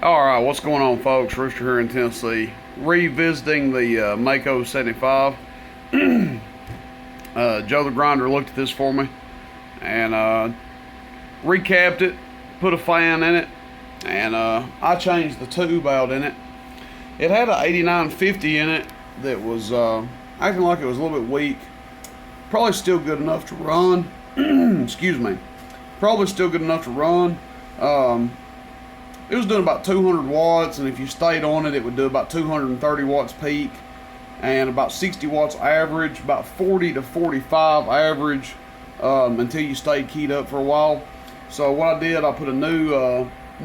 Alright, what's going on, folks? Rooster here in Tennessee. Revisiting the Maco 75. Joe the Grinder looked at this for me and recapped it, put a fan in it, and I changed the tube out in it. It had an 8950 in it that was acting like it was a little bit weak. Probably still good enough to run. Excuse me. Probably still good enough to run. It was doing about 200 watts, and if you stayed on it, it would do about 230 watts peak and about 60 watts average, about 40 to 45 average until you stayed keyed up for a while. So what I did, I put a new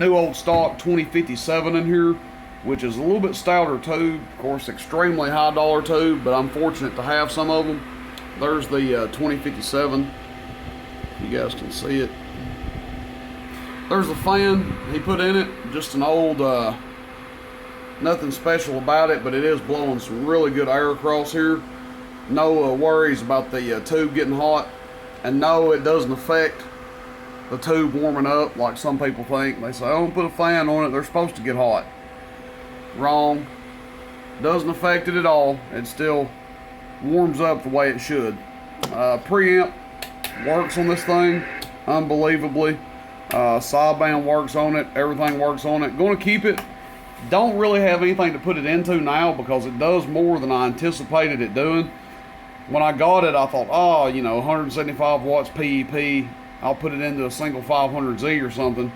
old stock 2057 in here, which is a little bit stouter tube. Of course, extremely high dollar tube, but I'm fortunate to have some of them. There's the 2057. You guys can see it. There's the fan he put in it, just an old, nothing special about it, but it is blowing some really good air across here. No worries about the tube getting hot, and no, it doesn't affect the tube warming up like some people think. They say, oh, put a fan on it, they're supposed to get hot. Wrong. Doesn't affect it at all. It still warms up the way it should. Preamp works on this thing unbelievably. Sideband works on it, everything works on it. Going to keep it. Don't really have anything to put it into now because it does more than I anticipated it doing. When I got it, I thought, oh, you know, 175 watts PEP, I'll put it into a single 500Z or something.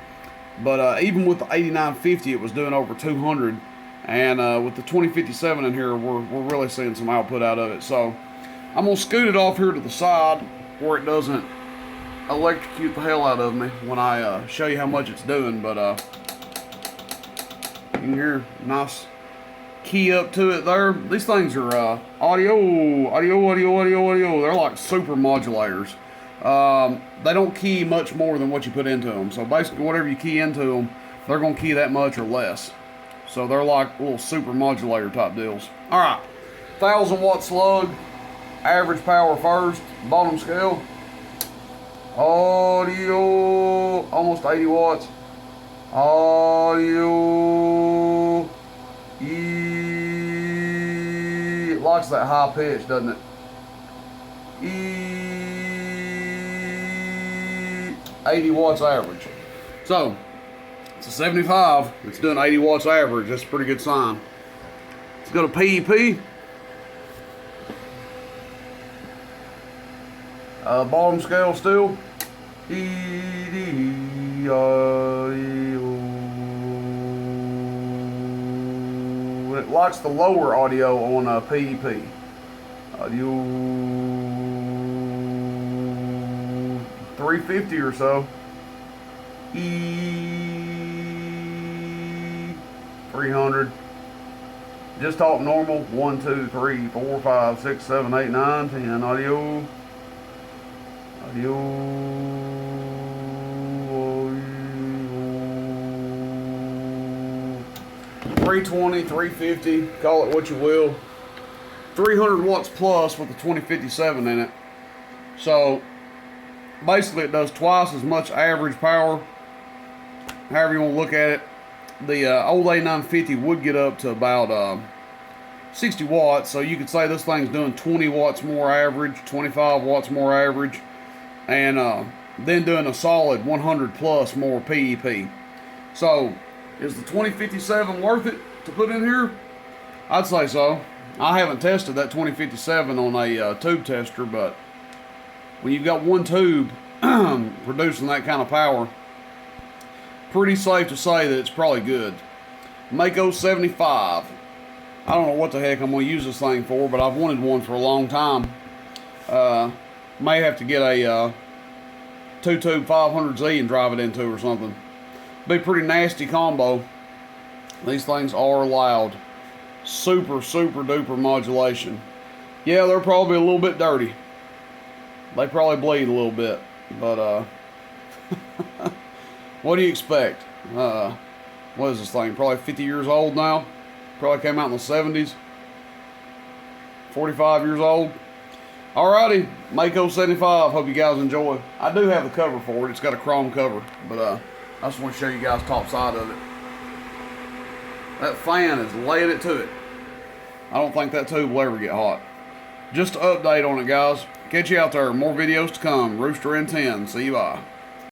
But even with the 8950, it was doing over 200. And with the 2057 in here, we're really seeing some output out of it. So I'm going to scoot it off here to the side where it doesn't electrocute the hell out of me when I show you how much it's doing. But you can hear nice key up to it there. These things are audio. They're like super modulators. They don't key much more than what you put into them. So basically whatever you key into them, they're going to key that much or less. So they're like little super modulator type deals. Alright, 1000 watt slug, average power first, bottom scale. Audio, almost 80 watts. Audio, it likes that high pitch, doesn't it? 80 watts average. So, it's a 75, it's doing 80 watts average. That's a pretty good sign. Let's go to PEP. Bottom scale still. It likes the lower audio on PEP. Audio 350 or so. 300. Just talk normal. 1, 2, 3, 4, 5, 6, 7, 8, 9, 10. Audio. 320, 350, call it what you will. 300 watts plus with the 2057 in it. So basically it does twice as much average power, however you want to look at it. The old A950 would get up to about 60 watts, so you could say this thing's doing 20 watts more average, 25 watts more average, and then doing a solid 100 plus more PEP. So is the 2057 worth it to put in here? I'd say so. I haven't tested that 2057 on a tube tester, but when you've got one tube producing that kind of power, pretty safe to say that it's probably good. Maco 75. I don't know what the heck I'm going to use this thing for, but I've wanted one for a long time. May have to get a 2-tube 500Z and drive it into or something. Be a pretty nasty combo. These things are loud. Super duper modulation. Yeah, they're probably a little bit dirty. They probably bleed a little bit. But what do you expect? What is this thing? Probably 50 years old now. Probably came out in the 70s. 45 years old. Alrighty, Maco 75. Hope you guys enjoy. I do have the cover for it. It's got a chrome cover, but I just want to show you guys top side of it. That fan is laying it to it. I don't think that tube will ever get hot. Just an update on it, guys. Catch you out there. More videos to come. Rooster in 10. See you bye.